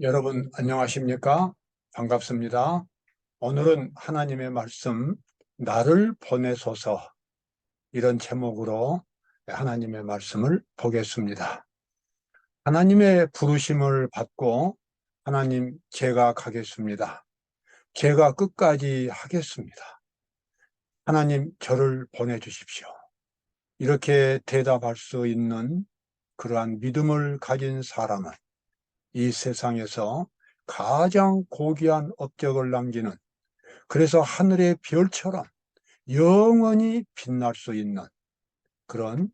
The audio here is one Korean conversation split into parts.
여러분 안녕하십니까? 반갑습니다. 오늘은 하나님의 말씀 나를 보내소서 이런 제목으로 하나님의 말씀을 보겠습니다. 하나님의 부르심을 받고 하나님 제가 가겠습니다. 제가 끝까지 하겠습니다. 하나님 저를 보내주십시오. 이렇게 대답할 수 있는 그러한 믿음을 가진 사람은 이 세상에서 가장 고귀한 업적을 남기는, 그래서 하늘의 별처럼 영원히 빛날 수 있는 그런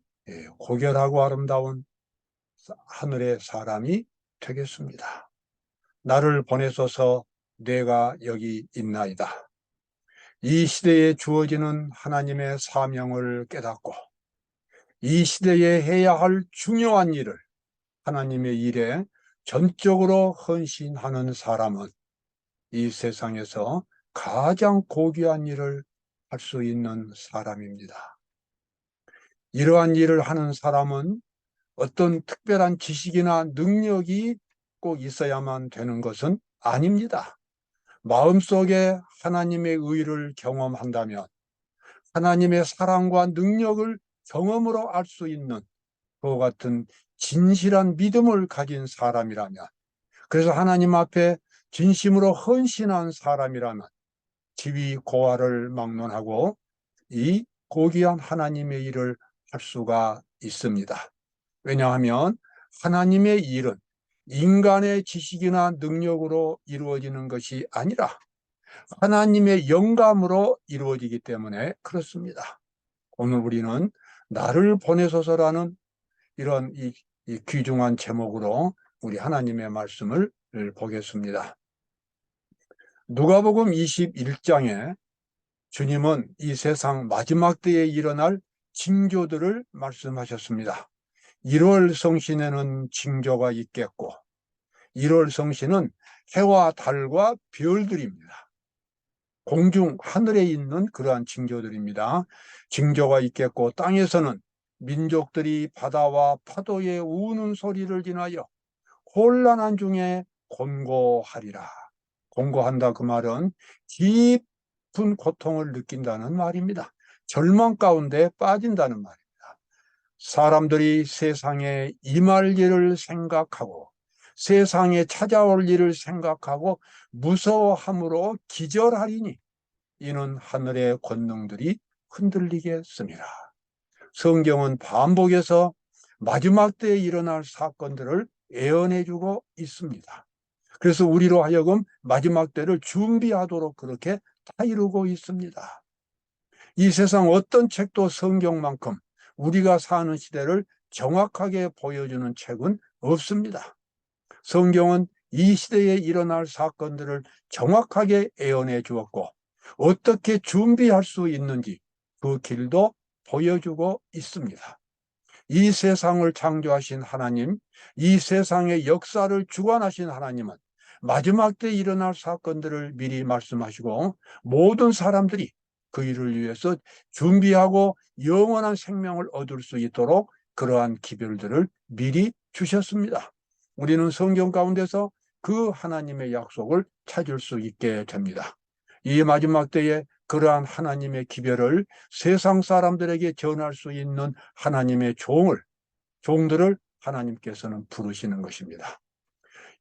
고결하고 아름다운 하늘의 사람이 되겠습니다. 나를 보내소서 내가 여기 있나이다. 이 시대에 주어지는 하나님의 사명을 깨닫고 이 시대에 해야 할 중요한 일을, 하나님의 일에 전적으로 헌신하는 사람은 이 세상에서 가장 고귀한 일을 할 수 있는 사람입니다. 이러한 일을 하는 사람은 어떤 특별한 지식이나 능력이 꼭 있어야만 되는 것은 아닙니다. 마음속에 하나님의 의를 경험한다면, 하나님의 사랑과 능력을 경험으로 알 수 있는 그와 같은 진실한 믿음을 가진 사람이라면, 그래서 하나님 앞에 진심으로 헌신한 사람이라면 지위 고하를 막론하고 이 고귀한 하나님의 일을 할 수가 있습니다. 왜냐하면 하나님의 일은 인간의 지식이나 능력으로 이루어지는 것이 아니라 하나님의 영감으로 이루어지기 때문에 그렇습니다. 오늘 우리는 나를 보내소서라는 이런 이 귀중한 제목으로 우리 하나님의 말씀을 보겠습니다. 누가복음 21장에 주님은 이 세상 마지막 때에 일어날 징조들을 말씀하셨습니다. 1월 성신에는 징조가 있겠고, 1월 성신은 해와 달과 별들입니다. 공중 하늘에 있는 그러한 징조들입니다. 징조가 있겠고, 땅에서는 민족들이 바다와 파도의 우는 소리를 지나여 혼란한 중에 곤고하리라. 곤고한다 그 말은 깊은 고통을 느낀다는 말입니다. 절망 가운데 빠진다는 말입니다. 사람들이 세상에 임할 일을 생각하고 세상에 찾아올 일을 생각하고 무서워함으로 기절하리니 이는 하늘의 권능들이 흔들리겠습니다. 성경은 반복해서 마지막 때에 일어날 사건들을 예언해주고 있습니다. 그래서 우리로 하여금 마지막 때를 준비하도록 그렇게 다 이루고 있습니다. 이 세상 어떤 책도 성경만큼 우리가 사는 시대를 정확하게 보여주는 책은 없습니다. 성경은 이 시대에 일어날 사건들을 정확하게 예언해 주었고 어떻게 준비할 수 있는지 그 길도 보여주고 있습니다. 이 세상을 창조하신 하나님, 이 세상의 역사를 주관하신 하나님은 마지막 때 일어날 사건들을 미리 말씀하시고 모든 사람들이 그 일을 위해서 준비하고 영원한 생명을 얻을 수 있도록 그러한 기별들을 미리 주셨습니다. 우리는 성경 가운데서 그 하나님의 약속을 찾을 수 있게 됩니다. 이 마지막 때에 그러한 하나님의 기별을 세상 사람들에게 전할 수 있는 하나님의 종들을 하나님께서는 부르시는 것입니다.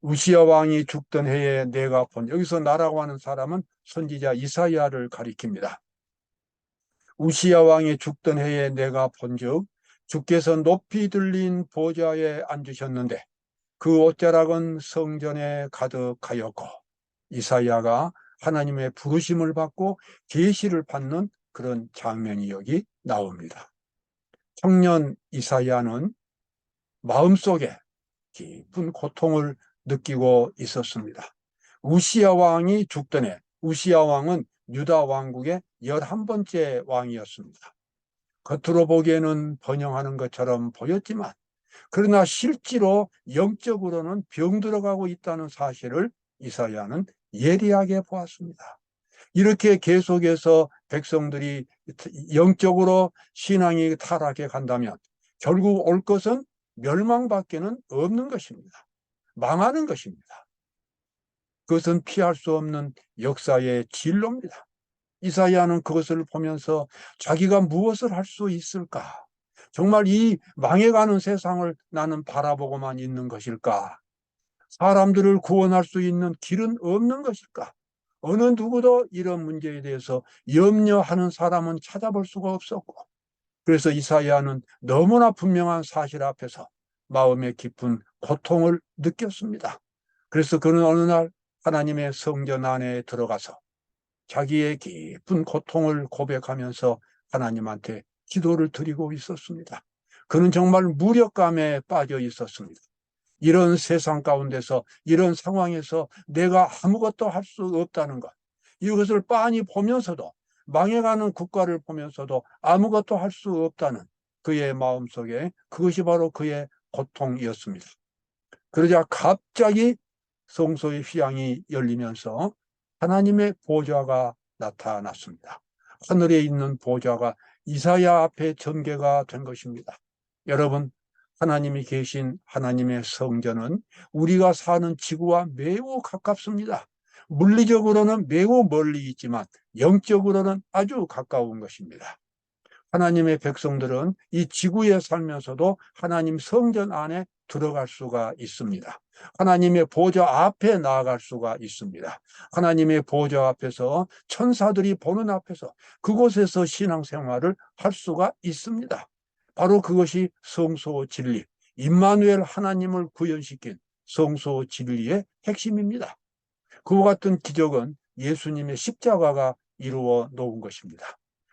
우시야 왕이 죽던 해에 내가 본, 여기서 나라고 하는 사람은 선지자 이사야를 가리킵니다. 우시야 왕이 죽던 해에 내가 본즉 주께서 높이 들린 보좌에 앉으셨는데 그 옷자락은 성전에 가득하였고, 이사야가 하나님의 부르심을 받고 계시를 받는 그런 장면이 여기 나옵니다. 청년 이사야는 마음속에 깊은 고통을 느끼고 있었습니다. 우시야 왕이 죽던 해, 우시야 왕은 유다 왕국의 11번째 왕이었습니다. 겉으로 보기에는 번영하는 것처럼 보였지만 그러나 실제로 영적으로는 병들어가고 있다는 사실을 이사야는 예리하게 보았습니다. 이렇게 계속해서 백성들이 영적으로 신앙이 타락해 간다면 결국 올 것은 멸망밖에는 없는 것입니다. 망하는 것입니다. 그것은 피할 수 없는 역사의 진로입니다. 이사야는 그것을 보면서 자기가 무엇을 할 수 있을까? 정말 이 망해가는 세상을 나는 바라보고만 있는 것일까? 사람들을 구원할 수 있는 길은 없는 것일까? 어느 누구도 이런 문제에 대해서 염려하는 사람은 찾아볼 수가 없었고, 그래서 이사야는 너무나 분명한 사실 앞에서 마음의 깊은 고통을 느꼈습니다. 그래서 그는 어느 날 하나님의 성전 안에 들어가서 자기의 깊은 고통을 고백하면서 하나님한테 기도를 드리고 있었습니다. 그는 정말 무력감에 빠져 있었습니다. 이런 세상 가운데서, 이런 상황에서 내가 아무것도 할 수 없다는 것, 이것을 빤히 보면서도, 망해가는 국가를 보면서도 아무것도 할 수 없다는 그의 마음속에, 그것이 바로 그의 고통이었습니다. 그러자 갑자기 성소의 휘양이 열리면서 하나님의 보좌가 나타났습니다. 하늘에 있는 보좌가 이사야 앞에 전개가 된 것입니다. 여러분, 하나님이 계신 하나님의 성전은 우리가 사는 지구와 매우 가깝습니다. 물리적으로는 매우 멀리 있지만 영적으로는 아주 가까운 것입니다. 하나님의 백성들은 이 지구에 살면서도 하나님 성전 안에 들어갈 수가 있습니다. 하나님의 보좌 앞에 나아갈 수가 있습니다. 하나님의 보좌 앞에서 천사들이 보는 앞에서 그곳에서 신앙생활을 할 수가 있습니다. 바로 그것이 성소 진리, 임마누엘 하나님을 구현시킨 성소 진리의 핵심입니다. 그와 같은 기적은 예수님의 십자가가 이루어 놓은 것입니다.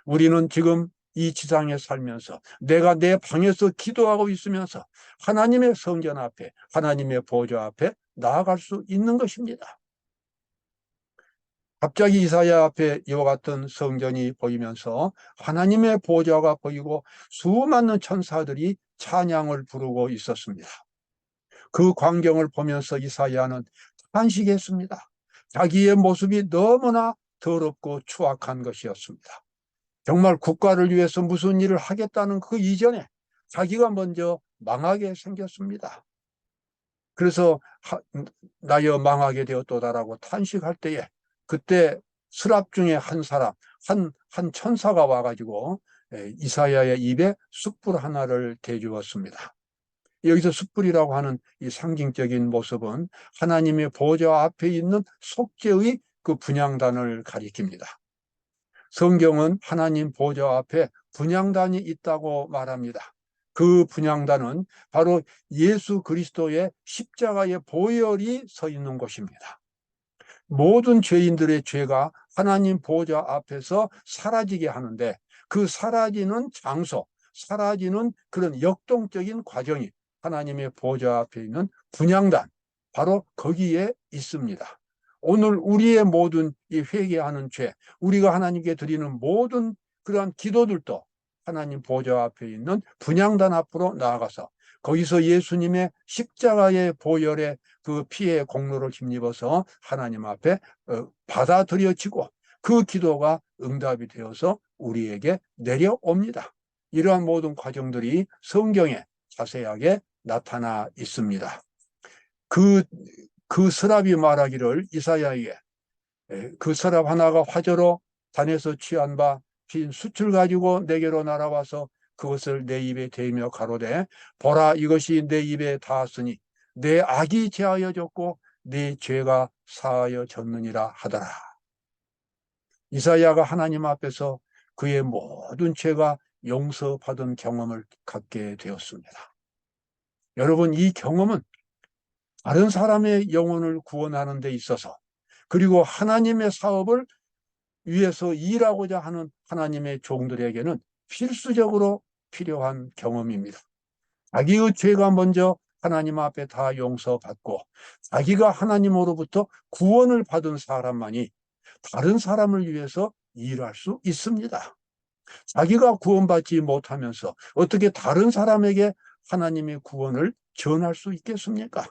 우리는 지금 이 지상에 살면서 내가 내 방에서 기도하고 있으면서 하나님의 성전 앞에, 하나님의 보좌 앞에 나아갈 수 있는 것입니다. 갑자기 이사야 앞에 이와 같은 성전이 보이면서 하나님의 보좌가 보이고 수많은 천사들이 찬양을 부르고 있었습니다. 그 광경을 보면서 이사야는 탄식했습니다. 자기의 모습이 너무나 더럽고 추악한 것이었습니다. 정말 국가를 위해서 무슨 일을 하겠다는 그 이전에 자기가 먼저 망하게 생겼습니다. 그래서 나여 망하게 되었도다라고 탄식할 때에 그때 스랍 중에 한 사람, 한 천사가 와가지고 이사야의 입에 숯불 하나를 대주었습니다. 여기서 숯불이라고 하는 이 상징적인 모습은 하나님의 보좌 앞에 있는 속죄의 그 분향단을 가리킵니다. 성경은 하나님 보좌 앞에 분향단이 있다고 말합니다. 그 분향단은 바로 예수 그리스도의 십자가의 보혈이 서 있는 곳입니다. 모든 죄인들의 죄가 하나님 보좌 앞에서 사라지게 하는데 그 사라지는 장소, 사라지는 그런 역동적인 과정이 하나님의 보좌 앞에 있는 분향단, 바로 거기에 있습니다. 오늘 우리의 모든 이 회개하는 죄, 우리가 하나님께 드리는 모든 그러한 기도들도 하나님 보좌 앞에 있는 분향단 앞으로 나아가서 거기서 예수님의 십자가의 보혈의 그 피의 공로를 힘입어서 하나님 앞에 받아들여지고 그 기도가 응답이 되어서 우리에게 내려옵니다. 이러한 모든 과정들이 성경에 자세하게 나타나 있습니다. 그 서랍이 말하기를 이사야에게 그 서랍 하나가 화저로 단에서 취한 바 빈 숯을 가지고 내게로 날아와서 그것을 내 입에 대며 가로되 보라 이것이 내 입에 닿았으니 내 악이 제하여졌고 내 죄가 사하여졌느니라 하더라. 이사야가 하나님 앞에서 그의 모든 죄가 용서받은 경험을 갖게 되었습니다. 여러분, 이 경험은 다른 사람의 영혼을 구원하는 데 있어서 그리고 하나님의 사업을 위해서 일하고자 하는 하나님의 종들에게는 필수적으로 필요한 경험입니다. 자기의 죄가 먼저 하나님 앞에 다 용서받고 자기가 하나님으로부터 구원을 받은 사람만이 다른 사람을 위해서 일할 수 있습니다. 자기가 구원받지 못하면서 어떻게 다른 사람에게 하나님의 구원을 전할 수 있겠습니까?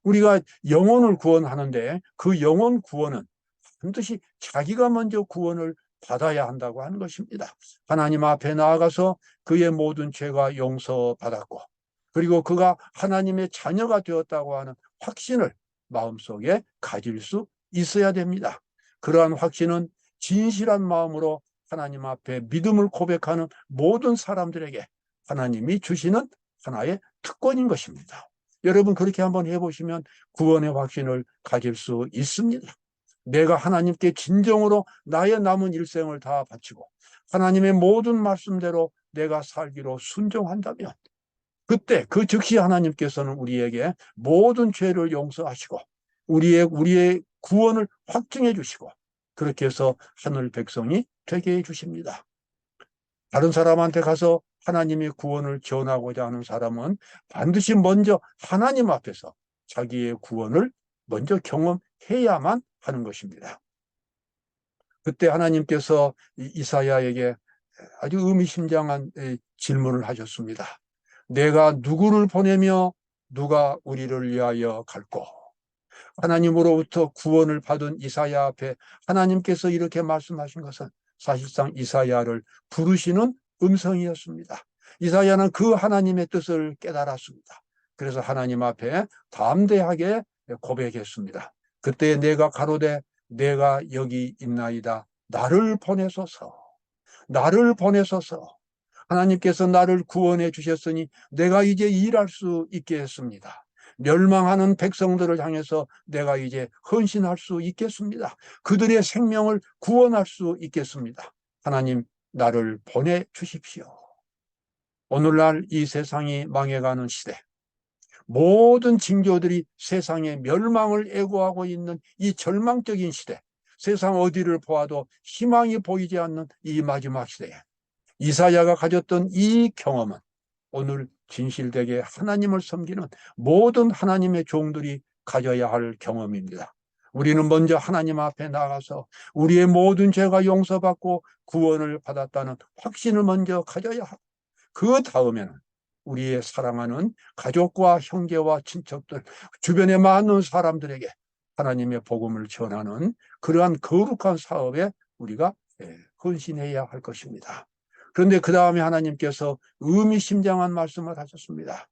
우리가 영혼을 구원하는데 그 영혼 구원은 반드시 자기가 먼저 구원을 받아야 한다고 하는 것입니다. 하나님 앞에 나아가서 그의 모든 죄가 용서받았고 그리고 그가 하나님의 자녀가 되었다고 하는 확신을 마음속에 가질 수 있어야 됩니다. 그러한 확신은 진실한 마음으로 하나님 앞에 믿음을 고백하는 모든 사람들에게 하나님이 주시는 하나의 특권인 것입니다. 여러분 그렇게 한번 해보시면 구원의 확신을 가질 수 있습니다. 내가 하나님께 진정으로 나의 남은 일생을 다 바치고 하나님의 모든 말씀대로 내가 살기로 순종한다면 그때 그 즉시 하나님께서는 우리에게 모든 죄를 용서하시고 우리의 구원을 확증해 주시고 그렇게 해서 하늘 백성이 되게 해 주십니다. 다른 사람한테 가서 하나님의 구원을 전하고자 하는 사람은 반드시 먼저 하나님 앞에서 자기의 구원을 먼저 경험해야만 하는 것입니다. 그때 하나님께서 이사야에게 아주 의미심장한 질문을 하셨습니다. 내가 누구를 보내며 누가 우리를 위하여 갈꼬? 하나님으로부터 구원을 받은 이사야 앞에 하나님께서 이렇게 말씀하신 것은 사실상 이사야를 부르시는 음성이었습니다. 이사야는 그 하나님의 뜻을 깨달았습니다. 그래서 하나님 앞에 담대하게 고백했습니다. 그때 내가 가로되 내가 여기 있나이다. 나를 보내소서. 나를 보내소서. 하나님께서 나를 구원해 주셨으니 내가 이제 일할 수 있게 했습니다. 멸망하는 백성들을 향해서 내가 이제 헌신할 수 있겠습니다. 그들의 생명을 구원할 수 있겠습니다. 하나님 나를 보내주십시오. 오늘날 이 세상이 망해가는 시대, 모든 징조들이 세상의 멸망을 애고하고 있는 이 절망적인 시대, 세상 어디를 보아도 희망이 보이지 않는 이 마지막 시대에 이사야가 가졌던 이 경험은 오늘 진실되게 하나님을 섬기는 모든 하나님의 종들이 가져야 할 경험입니다. 우리는 먼저 하나님 앞에 나가서 우리의 모든 죄가 용서받고 구원을 받았다는 확신을 먼저 가져야 하고 그 다음에는 우리의 사랑하는 가족과 형제와 친척들, 주변에 많은 사람들에게 하나님의 복음을 전하는 그러한 거룩한 사업에 우리가 헌신해야 할 것입니다. 그런데 그 다음에 하나님께서 의미심장한 말씀을 하셨습니다.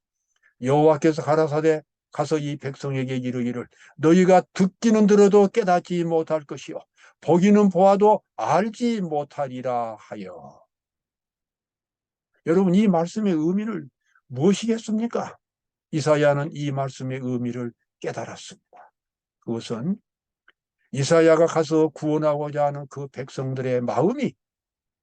여호와께서 가라사대 가서 이 백성에게 이르기를 너희가 듣기는 들어도 깨닫지 못할 것이요 보기는 보아도 알지 못하리라 하여. 여러분 이 말씀의 의미를 무엇이겠습니까? 이사야는 이 말씀의 의미를 깨달았습니다. 그것은 이사야가 가서 구원하고자 하는 그 백성들의 마음이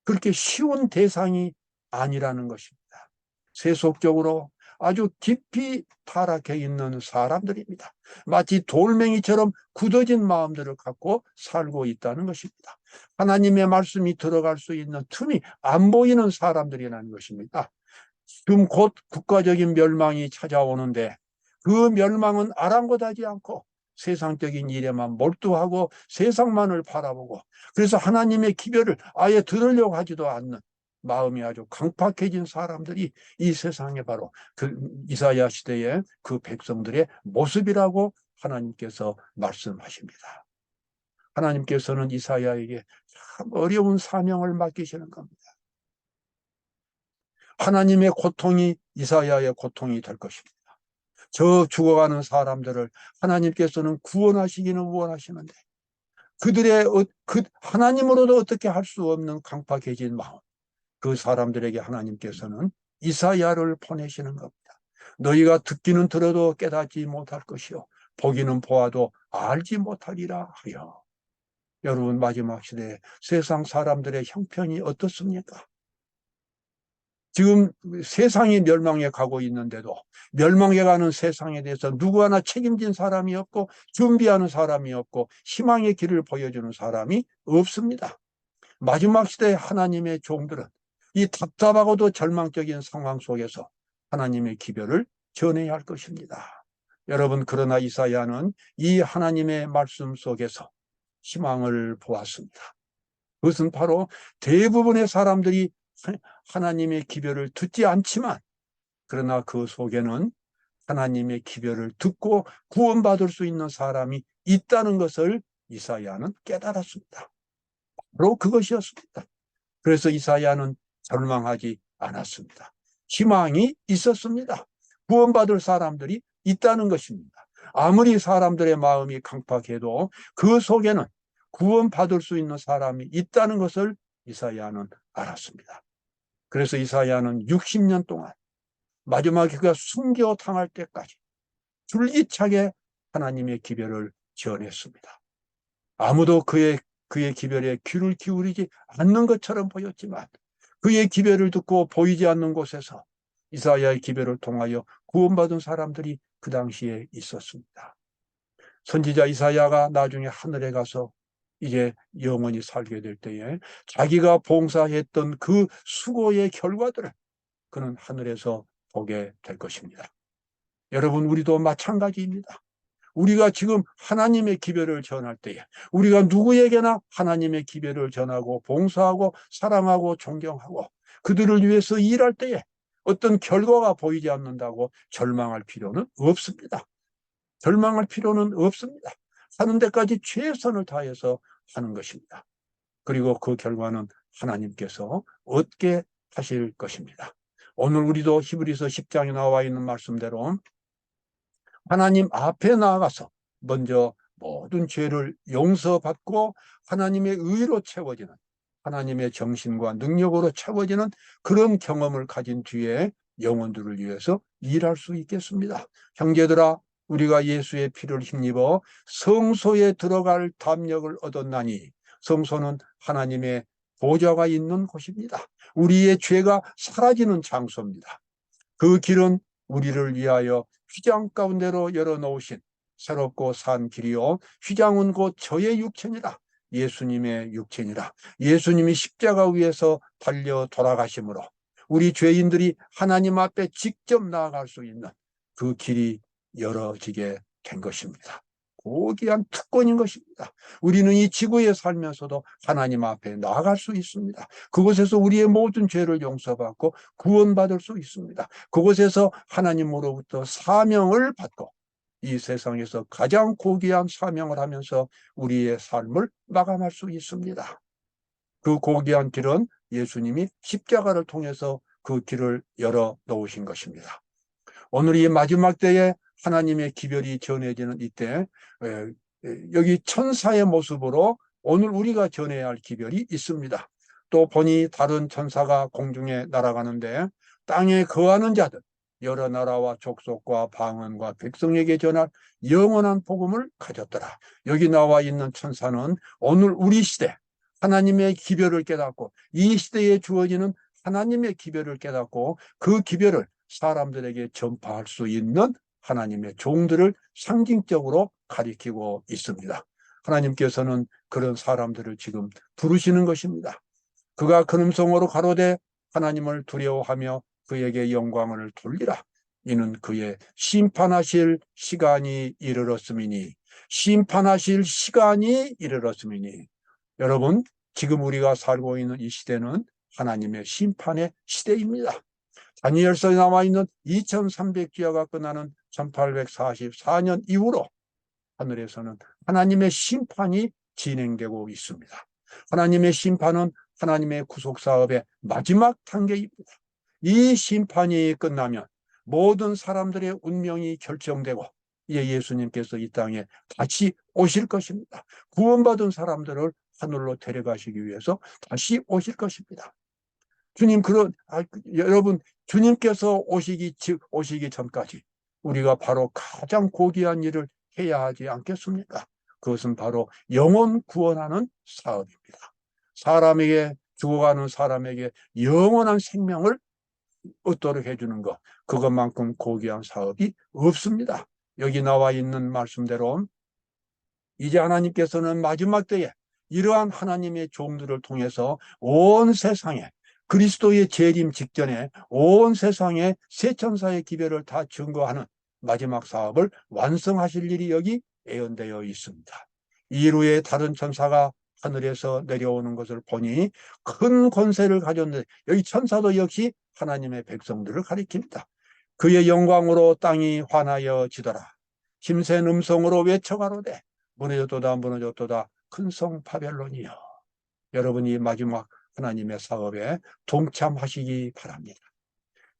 그렇게 쉬운 대상이 아니라는 것입니다. 세속적으로 아주 깊이 타락해 있는 사람들입니다. 마치 돌멩이처럼 굳어진 마음들을 갖고 살고 있다는 것입니다. 하나님의 말씀이 들어갈 수 있는 틈이 안 보이는 사람들이라는 것입니다. 지금 곧 국가적인 멸망이 찾아오는데 그 멸망은 아랑곳하지 않고 세상적인 일에만 몰두하고 세상만을 바라보고 그래서 하나님의 기별을 아예 들으려고 하지도 않는 마음이 아주 강팍해진 사람들이 이 세상에 바로 그 이사야 시대의 그 백성들의 모습이라고 하나님께서 말씀하십니다. 하나님께서는 이사야에게 참 어려운 사명을 맡기시는 겁니다. 하나님의 고통이 이사야의 고통이 될 것입니다. 저 죽어가는 사람들을 하나님께서는 구원하시기는 원하시는데 그들의 하나님으로도 어떻게 할 수 없는 강팍해진 마음, 그 사람들에게 하나님께서는 이사야를 보내시는 겁니다. 너희가 듣기는 들어도 깨닫지 못할 것이요 보기는 보아도 알지 못하리라 하여. 여러분 마지막 시대에 세상 사람들의 형편이 어떻습니까? 지금 세상이 멸망해 가고 있는데도 멸망해 가는 세상에 대해서 누구 하나 책임진 사람이 없고 준비하는 사람이 없고 희망의 길을 보여주는 사람이 없습니다. 마지막 시대의 하나님의 종들은 이 답답하고도 절망적인 상황 속에서 하나님의 기별을 전해야 할 것입니다. 여러분 그러나 이사야는 이 하나님의 말씀 속에서 희망을 보았습니다. 그것은 바로 대부분의 사람들이 하나님의 기별을 듣지 않지만 그러나 그 속에는 하나님의 기별을 듣고 구원받을 수 있는 사람이 있다는 것을 이사야는 깨달았습니다. 바로 그것이었습니다. 그래서 이사야는 절망하지 않았습니다. 희망이 있었습니다. 구원받을 사람들이 있다는 것입니다. 아무리 사람들의 마음이 강팍해도 그 속에는 구원받을 수 있는 사람이 있다는 것을 이사야는 알았습니다. 그래서 이사야는 60년 동안 마지막에 그가 순교 당할 때까지 줄기차게 하나님의 기별을 전했습니다. 아무도 그의 기별에 귀를 기울이지 않는 것처럼 보였지만 그의 기별을 듣고 보이지 않는 곳에서 이사야의 기별을 통하여 구원받은 사람들이 그 당시에 있었습니다. 선지자 이사야가 나중에 하늘에 가서 이제 영원히 살게 될 때에 자기가 봉사했던 그 수고의 결과들을 그는 하늘에서 보게 될 것입니다. 여러분, 우리도 마찬가지입니다. 우리가 지금 하나님의 기별을 전할 때에 우리가 누구에게나 하나님의 기별을 전하고 봉사하고 사랑하고 존경하고 그들을 위해서 일할 때에 어떤 결과가 보이지 않는다고 절망할 필요는 없습니다. 절망할 필요는 없습니다. 하는 데까지 최선을 다해서 하는 것입니다. 그리고 그 결과는 하나님께서 얻게 하실 것입니다. 오늘 우리도 히브리서 10장에 나와 있는 말씀대로 하나님 앞에 나아가서 먼저 모든 죄를 용서받고 하나님의 의로 채워지는, 하나님의 정신과 능력으로 채워지는 그런 경험을 가진 뒤에 영혼들을 위해서 일할 수 있겠습니다. 형제들아, 우리가 예수의 피를 힘입어 성소에 들어갈 담력을 얻었나니, 성소는 하나님의 보좌가 있는 곳입니다. 우리의 죄가 사라지는 장소입니다. 그 길은 우리를 위하여 휘장 가운데로 열어놓으신 새롭고 산 길이요, 휘장은 곧 저의 육체니라. 예수님의 육체니라. 예수님이 십자가 위에서 달려 돌아가심으로 우리 죄인들이 하나님 앞에 직접 나아갈 수 있는 그 길이 열어지게 된 것입니다. 고귀한 특권인 것입니다. 우리는 이 지구에 살면서도 하나님 앞에 나아갈 수 있습니다. 그곳에서 우리의 모든 죄를 용서받고 구원받을 수 있습니다. 그곳에서 하나님으로부터 사명을 받고 이 세상에서 가장 고귀한 사명을 하면서 우리의 삶을 마감할 수 있습니다. 그 고귀한 길은 예수님이 십자가를 통해서 그 길을 열어 놓으신 것입니다. 오늘 이 마지막 때에 하나님의 기별이 전해지는 이때 여기 천사의 모습으로 오늘 우리가 전해야 할 기별이 있습니다. 또 보니 다른 천사가 공중에 날아가는데 땅에 거하는 자들 여러 나라와 족속과 방언과 백성에게 전할 영원한 복음을 가졌더라. 여기 나와 있는 천사는 오늘 우리 시대 하나님의 기별을 깨닫고 이 시대에 주어지는 하나님의 기별을 깨닫고 그 기별을 사람들에게 전파할 수 있는 하나님의 종들을 상징적으로 가리키고 있습니다. 하나님께서는 그런 사람들을 지금 부르시는 것입니다. 그가 큰 음성으로 가로되 하나님을 두려워하며 그에게 영광을 돌리라. 이는 그의 심판하실 시간이 이르렀음이니, 심판하실 시간이 이르렀음이니. 여러분, 지금 우리가 살고 있는 이 시대는 하나님의 심판의 시대입니다. 다니엘서에 나와 있는 2300기화가 끝나는 1844년 이후로 하늘에서는 하나님의 심판이 진행되고 있습니다. 하나님의 심판은 하나님의 구속사업의 마지막 단계입니다. 이 심판이 끝나면 모든 사람들의 운명이 결정되고 예수님께서 이 땅에 다시 오실 것입니다. 구원받은 사람들을 하늘로 데려가시기 위해서 다시 오실 것입니다. 주님, 여러분, 주님께서 오시기 전까지 우리가 바로 가장 고귀한 일을 해야 하지 않겠습니까? 그것은 바로 영혼 구원하는 사업입니다. 죽어가는 사람에게 영원한 생명을 얻도록 해주는 것, 그것만큼 고귀한 사업이 없습니다. 여기 나와 있는 말씀대로 이제 하나님께서는 마지막 때에 이러한 하나님의 종들을 통해서 온 세상에, 그리스도의 재림 직전에 온 세상에 새 천사의 기별을 다 증거하는 마지막 사업을 완성하실 일이 여기 예언되어 있습니다. 이후에 다른 천사가 하늘에서 내려오는 것을 보니 큰 권세를 가졌는데, 여기 천사도 역시 하나님의 백성들을 가리킵니다. 그의 영광으로 땅이 환하여 지더라. 힘센 음성으로 외쳐가로되 무너졌도다 무너졌도다 큰 성 바벨론이여. 여러분이 마지막 하나님의 사업에 동참하시기 바랍니다.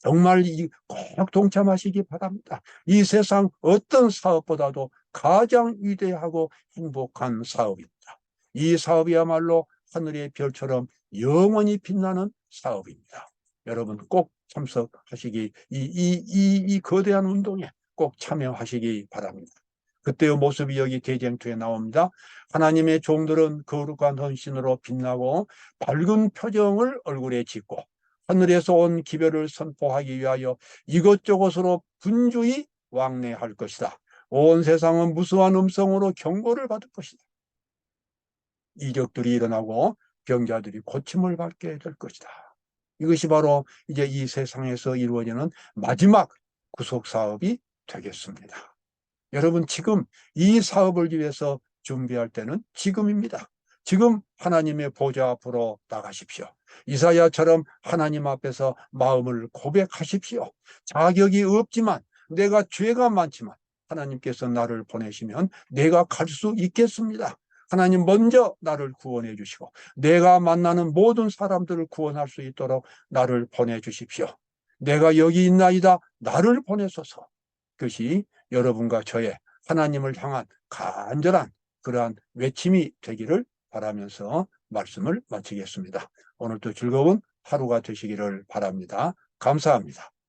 정말 꼭 동참하시기 바랍니다. 이 세상 어떤 사업보다도 가장 위대하고 행복한 사업입니다. 이 사업이야말로 하늘의 별처럼 영원히 빛나는 사업입니다. 여러분 꼭 참석하시기, 이 거대한 운동에 꼭 참여하시기 바랍니다. 그때의 모습이 여기 대쟁투에 나옵니다. 하나님의 종들은 거룩한 헌신으로 빛나고 밝은 표정을 얼굴에 짓고 하늘에서 온 기별을 선포하기 위하여 이것저것으로 분주히 왕래할 것이다. 온 세상은 무수한 음성으로 경고를 받을 것이다. 이적들이 일어나고 병자들이 고침을 받게 될 것이다. 이것이 바로 이제 이 세상에서 이루어지는 마지막 구속 사업이 되겠습니다. 여러분 지금 이 사업을 위해서 준비할 때는 지금입니다. 지금 하나님의 보좌 앞으로 나가십시오. 이사야처럼 하나님 앞에서 마음을 고백하십시오. 자격이 없지만, 내가 죄가 많지만 하나님께서 나를 보내시면 내가 갈 수 있겠습니다. 하나님 먼저 나를 구원해 주시고 내가 만나는 모든 사람들을 구원할 수 있도록 나를 보내주십시오. 내가 여기 있나이다, 나를 보내소서. 그것이 여러분과 저의 하나님을 향한 간절한 그러한 외침이 되기를 바라면서 말씀을 마치겠습니다. 오늘도 즐거운 하루가 되시기를 바랍니다. 감사합니다.